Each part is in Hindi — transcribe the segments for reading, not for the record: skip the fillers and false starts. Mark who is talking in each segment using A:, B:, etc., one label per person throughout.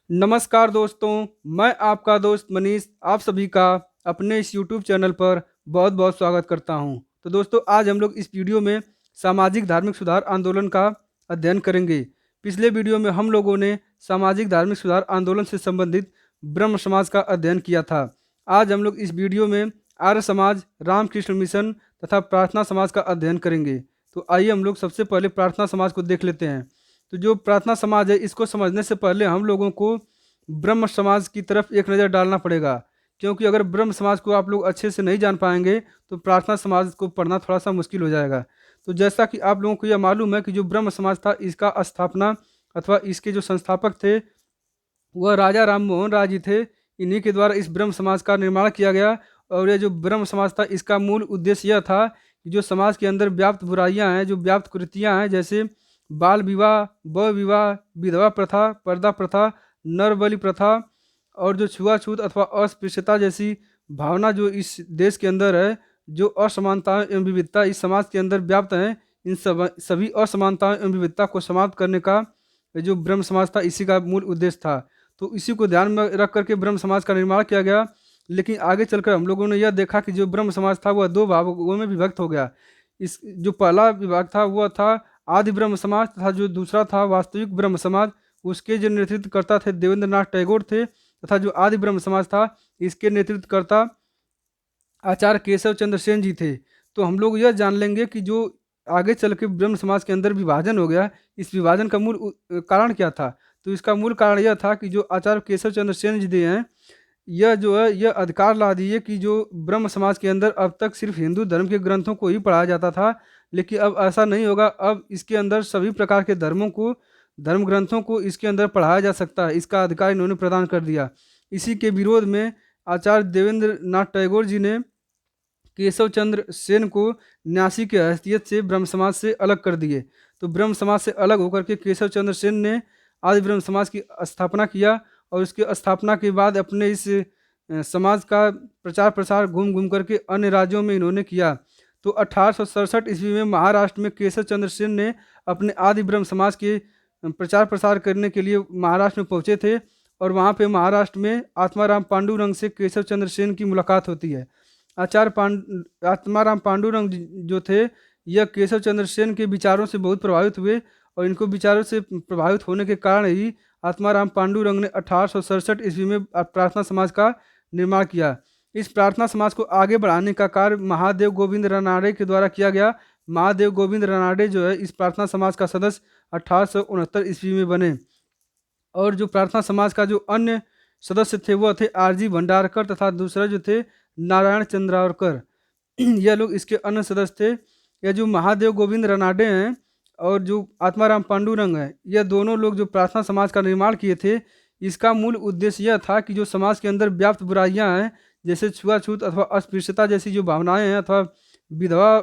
A: नमस्कार दोस्तों, मैं आपका दोस्त मनीष आप सभी का अपने इस यूट्यूब चैनल पर बहुत बहुत स्वागत करता हूं। तो दोस्तों, आज हम लोग इस वीडियो में सामाजिक धार्मिक सुधार आंदोलन का अध्ययन करेंगे। पिछले वीडियो में हम लोगों ने सामाजिक धार्मिक सुधार आंदोलन से संबंधित ब्रह्म समाज का अध्ययन किया था। आज हम लोग इस वीडियो में आर्य समाज, रामकृष्ण मिशन तथा प्रार्थना समाज का अध्ययन करेंगे। तो आइए हम लोग सबसे पहले प्रार्थना समाज को देख लेते हैं। तो जो प्रार्थना समाज है, इसको समझने से पहले हम लोगों को ब्रह्म समाज की तरफ एक नज़र डालना पड़ेगा, क्योंकि अगर ब्रह्म समाज को आप लोग अच्छे से नहीं जान पाएंगे तो प्रार्थना समाज को पढ़ना थोड़ा सा मुश्किल हो जाएगा। तो जैसा कि आप लोगों को यह मालूम है कि जो ब्रह्म समाज था, इसका स्थापना अथवा इसके जो संस्थापक थे वह राजा राम मोहन राय जी थे। इन्हीं के द्वारा इस ब्रह्म समाज का निर्माण किया गया। और यह जो ब्रह्म समाज था, इसका मूल उद्देश्य यह था कि जो समाज के अंदर व्याप्त बुराइयां हैं, जो व्याप्त कुरीतियां हैं, जैसे बाल विवाह, बहु विवाह, विधवा प्रथा, पर्दा प्रथा, नर बलि प्रथा और जो छुआछूत अथवा अस्पृश्यता जैसी भावना जो इस देश के अंदर है, जो असमानता एवं विविधता इस समाज के अंदर व्याप्त हैं, इन सभी असमानताओं एवं विविधता को समाप्त करने का जो ब्रह्म समाज था, इसी का मूल उद्देश्य था। तो इसी को ध्यान में रख करके ब्रह्म समाज का निर्माण किया गया। लेकिन आगे चलकर हम लोगों ने यह देखा कि जो ब्रह्म समाज था वह दो भागों में विभक्त हो गया। इस जो पहला विभाग था वह था आदि ब्रह्म समाज तथा जो दूसरा था वास्तविक ब्रह्म समाज। उसके जो नेतृत्वकर्ता थे देवेंद्र नाथ टैगोर थे, तथा जो आदि ब्रह्म समाज था इसके नेतृत्वकर्ता आचार्य केशव चंद्र सेन जी थे। तो हम लोग यह जान लेंगे कि जो आगे चल के ब्रह्म समाज के अंदर विभाजन हो गया, इस विभाजन का मूल कारण क्या था। तो इसका मूल कारण यह था कि जो आचार्य केशव चंद्र सेन जी हैं, यह जो है यह अधिकार ला दिए कि जो ब्रह्म समाज के अंदर अब तक सिर्फ हिंदू धर्म के ग्रंथों को ही पढ़ाया जाता था, लेकिन अब ऐसा नहीं होगा। अब इसके अंदर सभी प्रकार के धर्मों को, धर्म ग्रंथों को इसके अंदर पढ़ाया जा सकता है। इसका अधिकार इन्होंने प्रदान कर दिया। इसी के विरोध में आचार्य देवेंद्र नाथ टैगोर जी ने केशव चंद्र सेन को न्यासी की हैसियत से ब्रह्म समाज से अलग कर दिए। तो ब्रह्म समाज से अलग होकर के केशव चंद्र सेन ने आदि ब्रह्म समाज की स्थापना किया। और उसकी स्थापना के बाद अपने इस समाज का प्रचार प्रसार घूम घूम करके अन्य राज्यों में इन्होंने किया। तो 1867 ईस्वी में महाराष्ट्र में केशव चंद्र सेन ने अपने आदि ब्रह्म समाज के प्रचार प्रसार करने के लिए महाराष्ट्र में पहुंचे थे। और वहाँ पे महाराष्ट्र में आत्माराम पांडुरंग से केशव चंद्र सेन की मुलाकात होती है। आत्माराम पांडुरंग जो थे, यह केशव चंद्र सेन के विचारों से बहुत प्रभावित हुए। और इनको विचारों से प्रभावित होने के कारण ही आत्माराम पांडुरंग ने 1867 ईस्वी में प्रार्थना समाज का निर्माण किया। इस प्रार्थना समाज को आगे बढ़ाने का कार्य महादेव गोविंद रनाडे के द्वारा किया गया। महादेव गोविंद रनाडे जो है इस प्रार्थना समाज का सदस्य 1869 ईस्वी में बने। और जो प्रार्थना समाज का जो अन्य सदस्य थे वह थे आरजी भंडारकर तथा दूसरा जो थे नारायण चंद्रावरकर। यह लोग इसके अन्य सदस्य थे। यह जो महादेव गोविंद रनाडे हैं और जो आत्माराम पांडुरंग हैं, यह दोनों लोग जो प्रार्थना समाज का निर्माण किए थे, इसका मूल उद्देश्य यह था कि जो समाज के अंदर व्याप्त बुराइयां हैं, जैसे छुआछूत अथवा अस्पृश्यता जैसी जो भावनाएं हैं, अथवा विधवा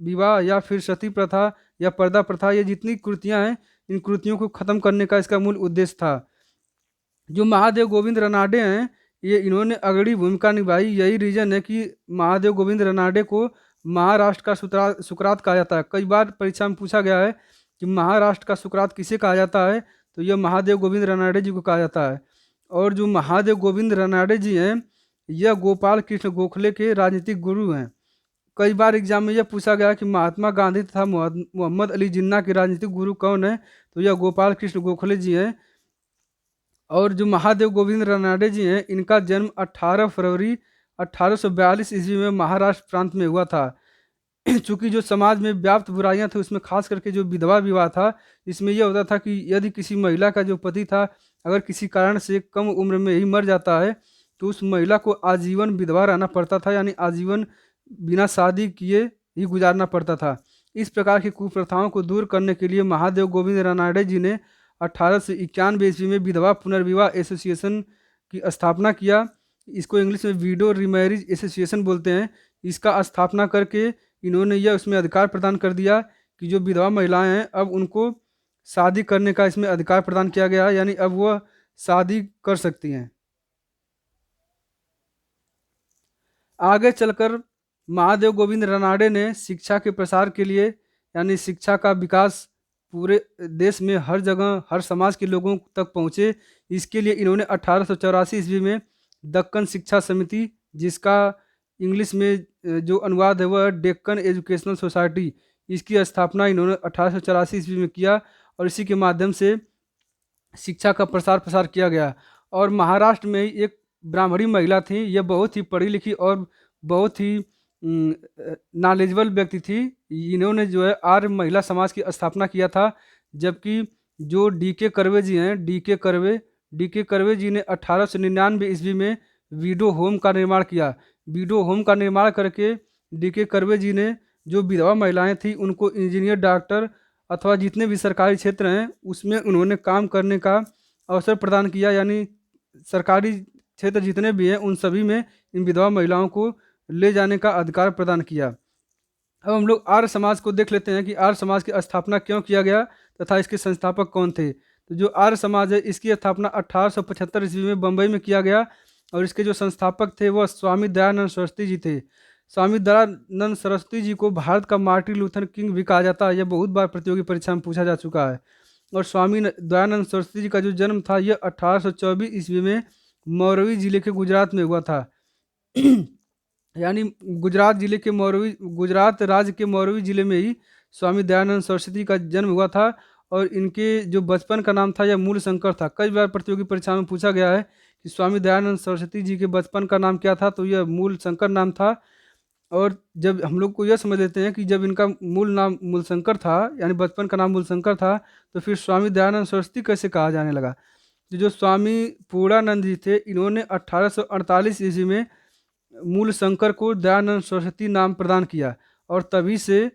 A: विवाह या फिर सती प्रथा या पर्दा प्रथा, ये जितनी कुरीतियां हैं, इन कुरीतियों को खत्म करने का इसका मूल उद्देश्य था। जो महादेव गोविंद रनाडे हैं, ये इन्होंने अग्रणी भूमिका निभाई। यही रीजन है कि महादेव गोविंद रनाडे को महाराष्ट्र का सुकरात कहा जाता है। कई बार परीक्षा में पूछा गया है कि महाराष्ट्र का सुकरात किसे कहा जाता है, तो यह महादेव गोविंद रनाडे जी को कहा जाता है। और जो महादेव गोविंद रनाडे जी हैं, यह गोपाल कृष्ण गोखले के राजनीतिक गुरु हैं। कई बार एग्जाम में यह पूछा गया कि महात्मा गांधी तथा मोहम्मद अली जिन्ना के राजनीतिक गुरु कौन है, तो यह गोपाल कृष्ण गोखले जी हैं। और जो महादेव गोविंद रनाडे जी हैं, इनका जन्म 18 फरवरी 1842 ईस्वी में महाराष्ट्र प्रांत में हुआ था। चूंकि जो समाज में व्याप्त बुराइयां थी, उसमें खास करके जो विधवा विवाह था, इसमें यह होता था कि यदि किसी महिला का जो पति था अगर किसी कारण से कम उम्र में ही मर जाता है, तो उस महिला को आजीवन विधवा रहना पड़ता था, यानी आजीवन बिना शादी किए ही गुजारना पड़ता था। इस प्रकार की कुप्रथाओं को दूर करने के लिए महादेव गोविंद रनाडे जी ने 1891 ईस्वी में विधवा पुनर्विवाह एसोसिएशन की स्थापना किया। इसको इंग्लिश में विडो रीमैरिज एसोसिएशन बोलते हैं। इसका स्थापना करके इन्होंने यह उसमें अधिकार प्रदान कर दिया कि जो विधवा महिलाएं हैं, अब उनको शादी करने का इसमें अधिकार प्रदान किया गया है, यानी अब वह शादी कर सकती हैं। आगे चलकर महादेव गोविंद रनाडे ने शिक्षा के प्रसार के लिए, यानी शिक्षा का विकास पूरे देश में हर जगह हर समाज के लोगों तक पहुँचे। इसके लिए इन्होंने 1884 ईस्वी में दक्कन शिक्षा समिति, जिसका इंग्लिश में जो अनुवाद है वह है डेक्कन एजुकेशनल सोसाइटी, इसकी स्थापना इन्होंने 1884 ईस्वी में किया और इसी के माध्यम से शिक्षा का प्रसार प्रसार किया गया। और महाराष्ट्र में ही एक ब्राह्मणी महिला थी, यह बहुत ही पढ़ी लिखी और बहुत ही नॉलेजेबल व्यक्ति थी। इन्होंने जो है आर्य महिला समाज की स्थापना किया था। जबकि जो डी के करवे जी ने 1899 ईस्वी में वीडो होम का निर्माण किया। वीडो होम का निर्माण करके डी के करवे जी ने जो विधवा महिलाएं थी उनको इंजीनियर, डॉक्टर अथवा जितने भी सरकारी क्षेत्र हैं उसमें उन्होंने काम करने का अवसर प्रदान किया। यानी सरकारी क्षेत्र जितने भी हैं उन सभी में इन विधवा महिलाओं को ले जाने का अधिकार प्रदान किया। अब हम लोग आर्य समाज को देख लेते हैं कि आर्य समाज की स्थापना क्यों किया गया तथा इसके संस्थापक कौन थे। तो जो आर्य समाज है इसकी स्थापना 1875 ईस्वी में बम्बई में किया गया और इसके जो संस्थापक थे वह स्वामी दयानंद सरस्वती जी थे। स्वामी दयानंद सरस्वती जी को भारत का मार्टिन लूथर किंग भी कहा जाता है। यह बहुत बार प्रतियोगी परीक्षा में पूछा जा चुका है। और स्वामी दयानंद सरस्वती जी का जो जन्म था यह 1824 ईस्वी में मौरवी जिले के गुजरात में हुआ था। यानी गुजरात राज्य के मौरवी जिले में ही स्वामी दयानंद सरस्वती का जन्म हुआ था। और इनके जो बचपन का नाम था यह मूल शंकर था। कई बार प्रतियोगी परीक्षा में पूछा गया है कि स्वामी दयानंद सरस्वती जी के बचपन का नाम क्या था, तो यह मूल शंकर नाम था। और जब हम लोग को यह समझ लेते हैं कि जब इनका मूल नाम मूलशंकर था यानी बचपन का नाम मूलशंकर था, तो फिर स्वामी दयानंद सरस्वती कैसे कहा जाने लगा। तो जो स्वामी पूर्णानंद जी थे इन्होंने 1848 ईस्वी में मूलशंकर को दयानंद सरस्वती नाम प्रदान किया और तभी से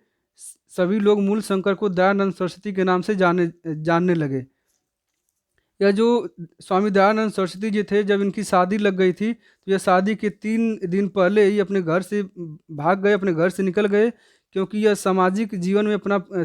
A: सभी लोग मूलशंकर को दयानंद सरस्वती के नाम से जानने लगे। यह जो स्वामी दयानंद सरस्वती जी थे, जब इनकी शादी लग गई थी तो यह शादी के 3 दिन पहले ही अपने घर से भाग गए, अपने घर से निकल गए, क्योंकि यह सामाजिक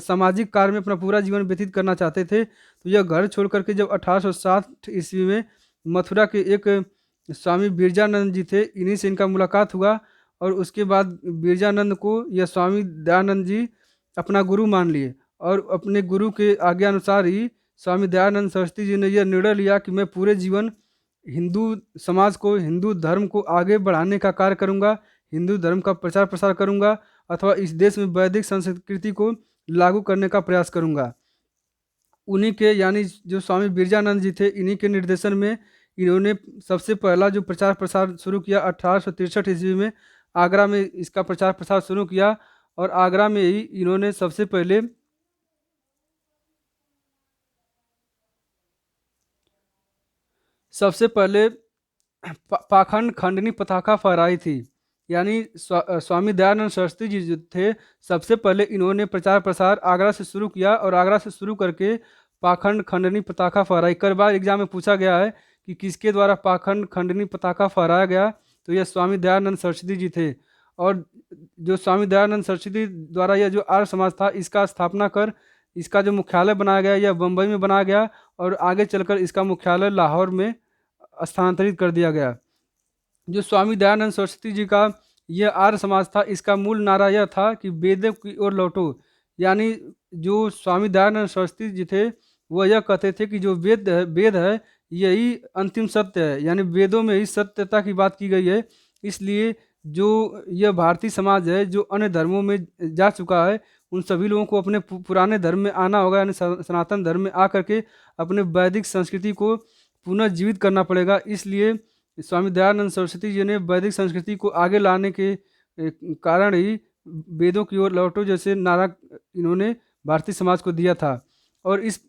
A: सामाजिक कार्य में अपना पूरा जीवन व्यतीत करना चाहते थे। तो यह घर छोड़ करके जब 1860 ईस्वी में मथुरा के एक स्वामी बिरजानंद जी थे, इन्हीं से इनका मुलाकात हुआ और उसके बाद बिरजानंद को यह स्वामी दयानंद जी अपना गुरु मान लिए और अपने गुरु के आज्ञा अनुसार ही स्वामी दयानंद सरस्वती जी ने यह निर्णय लिया कि मैं पूरे जीवन हिंदू समाज को, हिंदू धर्म को आगे बढ़ाने का कार्य करूंगा, हिंदू धर्म का प्रचार प्रसार करूंगा अथवा इस देश में वैदिक संस्कृति को लागू करने का प्रयास करूंगा। उन्हीं के यानी जो स्वामी बिरजानंद जी थे, इन्हीं के निर्देशन में इन्होंने सबसे पहला जो प्रचार प्रसार शुरू किया 1863 ईस्वी में आगरा में इसका प्रचार प्रसार शुरू किया। और आगरा में ही इन्होंने सबसे पहले पाखंड खंडनी पताका फहराई थी। यानी स्वामी दयानंद सरस्वती जी जो थे, सबसे पहले इन्होंने प्रचार प्रसार आगरा से शुरू किया और आगरा से शुरू करके पाखंड खंडनी पताका फहराई। कई बार एग्जाम में पूछा गया है कि किसके द्वारा पाखंड खंडनी पताका फहराया गया, तो यह स्वामी दयानंद सरस्वती जी थे। और जो स्वामी दयानंद सरस्वती द्वारा यह जो आर्य समाज था इसका स्थापना कर इसका जो मुख्यालय बनाया गया यह बम्बई में बनाया गया और आगे चलकर इसका मुख्यालय लाहौर में स्थानांतरित कर दिया गया। जो स्वामी दयानंद सरस्वती जी का यह आर्य समाज था, इसका मूल नारा यह था कि वेदों की ओर लौटो। यानी जो स्वामी दयानंद सरस्वती जी थे वह यह कहते थे कि जो वेद है यही अंतिम सत्य है, यानी वेदों में ही सत्यता की बात की गई है। इसलिए जो यह भारतीय समाज है जो अन्य धर्मों में जा चुका है, उन सभी लोगों को अपने पुराने धर्म में आना होगा, यानी सनातन धर्म में आकर के अपने वैदिक संस्कृति को पुनः जीवित करना पड़ेगा। इसलिए स्वामी दयानंद सरस्वती जी ने वैदिक संस्कृति को आगे लाने के कारण ही वेदों की ओर लौटो जैसे नारा इन्होंने भारतीय समाज को दिया था। और इस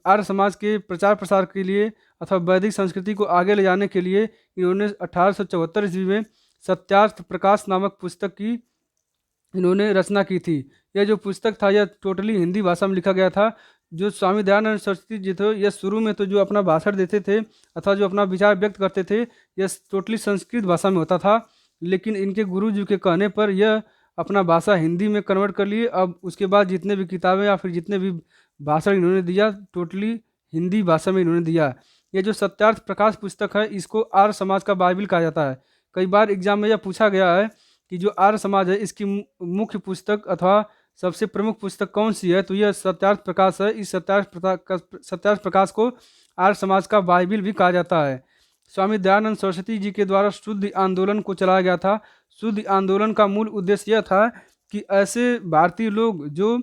A: आर्य समाज के प्रचार प्रसार के लिए अथवा वैदिक संस्कृति को आगे ले जाने के लिए इन्होंने 1874 ईस्वी में सत्यार्थ प्रकाश नामक पुस्तक की इन्होंने रचना की थी। यह जो पुस्तक था यह टोटली हिंदी भाषा में लिखा गया था। जो स्वामी दयानंद सरस्वती जी थे यह शुरू में तो जो अपना भाषण देते थे अथवा जो अपना विचार व्यक्त करते थे यह टोटली संस्कृत भाषा में होता था, लेकिन इनके गुरु जी के कहने पर यह अपना भाषा हिंदी में कन्वर्ट कर लिए। अब उसके बाद जितने भी किताबें या फिर जितने भी भाषण इन्होंने दिया टोटली हिंदी भाषा में इन्होंने दिया। यह जो सत्यार्थ प्रकाश पुस्तक है इसको आर्य समाज का बाइबिल कहा जाता है। कई बार एग्जाम में यह पूछा गया है कि जो आर्य समाज है इसकी मुख्य पुस्तक अथवा सबसे प्रमुख पुस्तक कौन सी है? तो यह सत्यार्थ प्रकाश है। इस सत्यार्थ प्रकाश को आर्य समाज का बाइबिल भी कहा जाता है। स्वामी दयानंद सरस्वती जी के द्वारा शुद्ध आंदोलन को चलाया गया था। शुद्ध आंदोलन का मूल उद्देश्य यह था कि ऐसे भारतीय लोग जो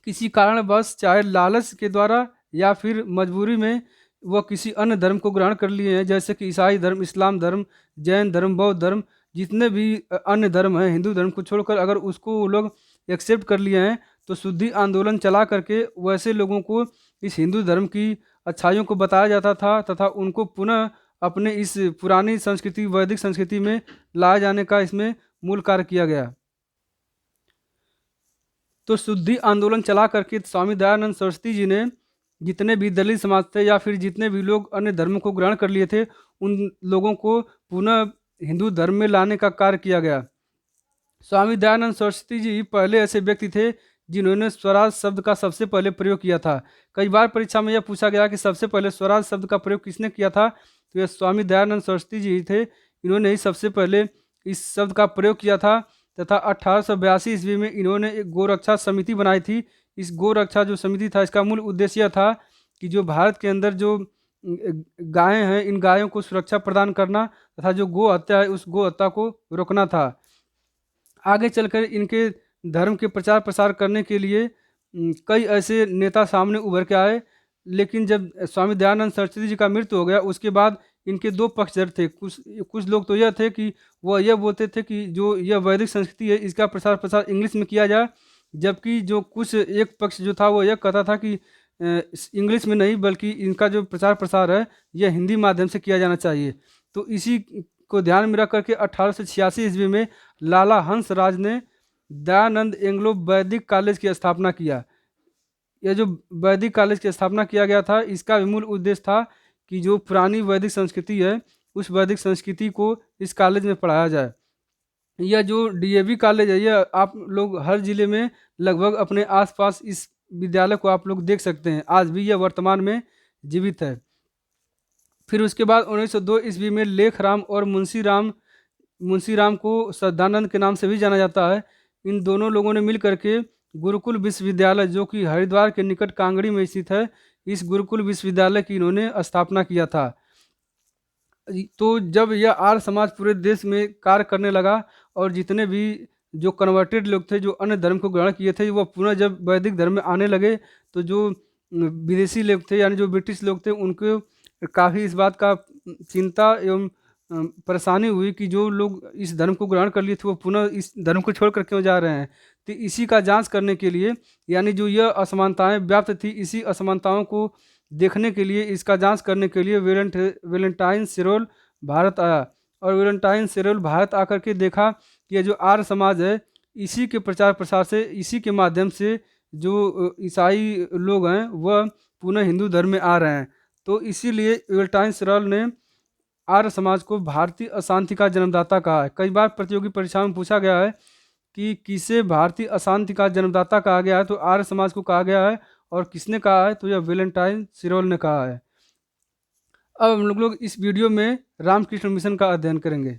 A: किसी कारणवश, चाहे लालच के द्वारा या फिर मजबूरी में, वह किसी अन्य धर्म को ग्रहण कर लिए हैं, जैसे कि ईसाई धर्म, इस्लाम धर्म, जैन धर्म, बौद्ध धर्म, जितने भी अन्य धर्म हैं, हिंदू धर्म को छोड़कर अगर उसको वो लोग एक्सेप्ट कर लिए हैं, तो शुद्धि आंदोलन चला करके वैसे लोगों को इस हिंदू धर्म की अच्छाइयों को बताया जाता था तथा उनको पुनः अपने इस पुरानी संस्कृति, वैदिक संस्कृति में लाए जाने का इसमें मूल कार्य किया गया। तो शुद्धि आंदोलन चला करके स्वामी दयानंद सरस्वती जी ने जितने भी दलित समाज थे या फिर जितने भी लोग अन्य धर्म को ग्रहण कर लिए थे, उन लोगों को पुनः हिंदू धर्म में लाने का कार्य किया गया। स्वामी दयानंद सरस्वती जी पहले ऐसे व्यक्ति थे जिन्होंने स्वराज शब्द का सबसे पहले प्रयोग किया था। कई बार परीक्षा में यह पूछा गया कि सबसे पहले स्वराज शब्द का प्रयोग किसने किया था, तो यह स्वामी दयानंद सरस्वती जी थे। इन्होंने ही सबसे पहले इस शब्द का प्रयोग किया था तथा 1882 ईस्वी में इन्होंने एक गोरक्षा समिति बनाई थी। इस गोरक्षा जो समिति था, इसका मूल उद्देश्य यह था कि जो भारत के अंदर जो गायें हैं, इन गायों को सुरक्षा प्रदान करना तथा जो गो हत्या है, उस गो हत्या को रोकना था। आगे चलकर इनके धर्म के प्रचार प्रसार करने के लिए कई ऐसे नेता सामने उभर के आए, लेकिन जब स्वामी दयानंद सरस्वती जी का मृत्यु हो गया, उसके बाद इनके दो पक्षधर थे। कुछ लोग तो यह थे कि वह यह बोलते थे कि जो यह वैदिक संस्कृति है, इसका प्रसार प्रसार इंग्लिश में किया जाए, जबकि जो कुछ एक पक्ष जो था वो यह कहता था कि इंग्लिश में नहीं, बल्कि इनका जो प्रचार प्रसार है यह हिंदी माध्यम से किया जाना चाहिए। तो इसी को ध्यान में रख करके 1886 ईस्वी में लाला हंसराज ने दयानंद एंग्लो वैदिक कॉलेज की स्थापना किया। यह जो वैदिक कॉलेज की स्थापना किया गया था, इसका भी मूल उद्देश्य था कि जो पुरानी वैदिक संस्कृति है, उस वैदिक संस्कृति को इस कॉलेज में पढ़ाया जाए। यह जो डीएवी कॉलेज है, यह आप लोग हर जिले में लगभग अपने आसपास इस विद्यालय को आप लोग देख सकते हैं। आज भी यह वर्तमान में जीवित है। फिर उसके बाद 1902 ईस्वी में लेखराम और मुंशीराम को श्रद्धानंद के नाम से भी जाना जाता है। इन दोनों लोगों ने मिल करके गुरुकुल विश्वविद्यालय, जो कि हरिद्वार के निकट कांगड़ी में स्थित है, इस गुरुकुल विश्वविद्यालय की इन्होंने स्थापना किया था। तो जब यह आर्य समाज पूरे देश में कार्य करने लगा और जितने भी जो कन्वर्टेड लोग थे, जो अन्य धर्म को ग्रहण किए थे, वो पुनः जब वैदिक धर्म में आने लगे, तो जो विदेशी लोग थे यानी जो ब्रिटिश लोग थे, उनको काफ़ी इस बात का चिंता एवं परेशानी हुई कि जो लोग इस धर्म को ग्रहण कर लिए थे वो पुनः इस धर्म को छोड़ कर क्यों जा रहे हैं। तो इसी का जांच करने के लिए, यानी जो यह असमानताएं व्याप्त थी, इसी असमानताओं को देखने के लिए, इसका जांच करने के लिए वेलेंटाइन सिरोल भारत आया। और वेलेंटाइन सिरोल भारत आकर के देखा कि यह जो आर्य समाज है, इसी के प्रचार प्रसार से, इसी के माध्यम से जो ईसाई लोग हैं वह पुनः हिंदू धर्म में आ रहे हैं। तो इसीलिए वेलेंटाइन सिरोल ने आर्य समाज को भारतीय अशांति का जन्मदाता कहा है। कई बार प्रतियोगी परीक्षा में पूछा गया है कि किसे भारतीय अशांति का जन्मदाता कहा गया है, तो आर्य समाज को कहा गया है। और किसने कहा है, तो यह वेलेंटाइन सिरोल ने कहा है। अब हम लोग इस वीडियो में रामकृष्ण मिशन का अध्ययन करेंगे।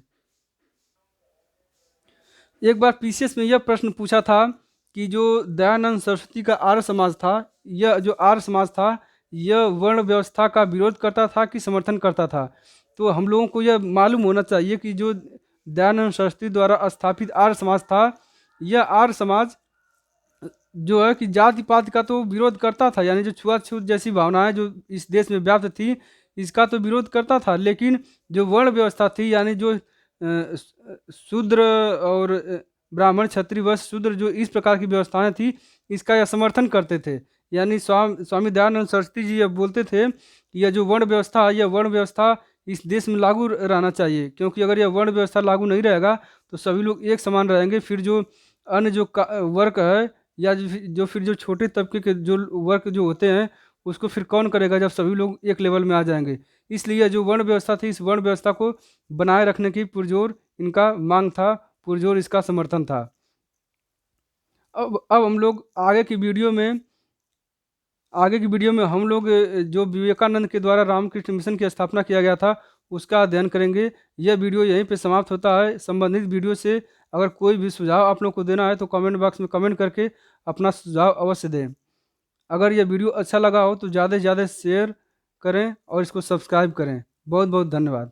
A: एक बार पीसीएस में यह प्रश्न पूछा था कि जो दयानंद सरस्वती का आर्य समाज था, यह जो आर्य समाज था, यह वर्ण व्यवस्था का विरोध करता था कि समर्थन करता था। तो हम लोगों को यह मालूम होना चाहिए कि जो दयानंद सरस्वती द्वारा स्थापित आर्य समाज था, यह आर्य समाज जो है कि जाति पाति का तो विरोध करता था, यानी जो छुआछूत जैसी भावनाएं जो इस देश में व्याप्त थी, इसका तो विरोध करता था। लेकिन जो वर्ण व्यवस्था थी, यानी जो शूद्र और ब्राह्मण, क्षत्रिय, वैश्य, शूद्र, जो इस प्रकार की व्यवस्थाएं थी, इसका यह समर्थन करते थे। यानी स्वामी दयानंद सरस्वती जी यह बोलते थे कि यह जो वर्ण व्यवस्था है, यह वर्ण व्यवस्था इस देश में लागू रहना चाहिए, क्योंकि अगर यह वर्ण व्यवस्था लागू नहीं रहेगा तो सभी लोग एक समान रहेंगे। फिर जो अन्य जो वर्ग है या जो फिर जो छोटे तबके के जो वर्ग जो होते हैं, उसको फिर कौन करेगा जब सभी लोग एक लेवल में आ जाएंगे। इसलिए जो वर्ण व्यवस्था थी, इस वर्ण व्यवस्था को बनाए रखने की पुरजोर इनका मांग था, पुरजोर इसका समर्थन था। अब हम लोग आगे की वीडियो में हम लोग जो विवेकानंद के द्वारा रामकृष्ण मिशन की स्थापना किया गया था, उसका अध्ययन करेंगे। यह वीडियो यहीं पे समाप्त होता है। संबंधित वीडियो से अगर कोई भी सुझाव आप लोग को देना है तो कमेंट बॉक्स में कमेंट करके अपना सुझाव अवश्य दें। अगर यह वीडियो अच्छा लगा हो तो ज़्यादा से ज़्यादा शेयर करें और इसको सब्सक्राइब करें। बहुत बहुत धन्यवाद।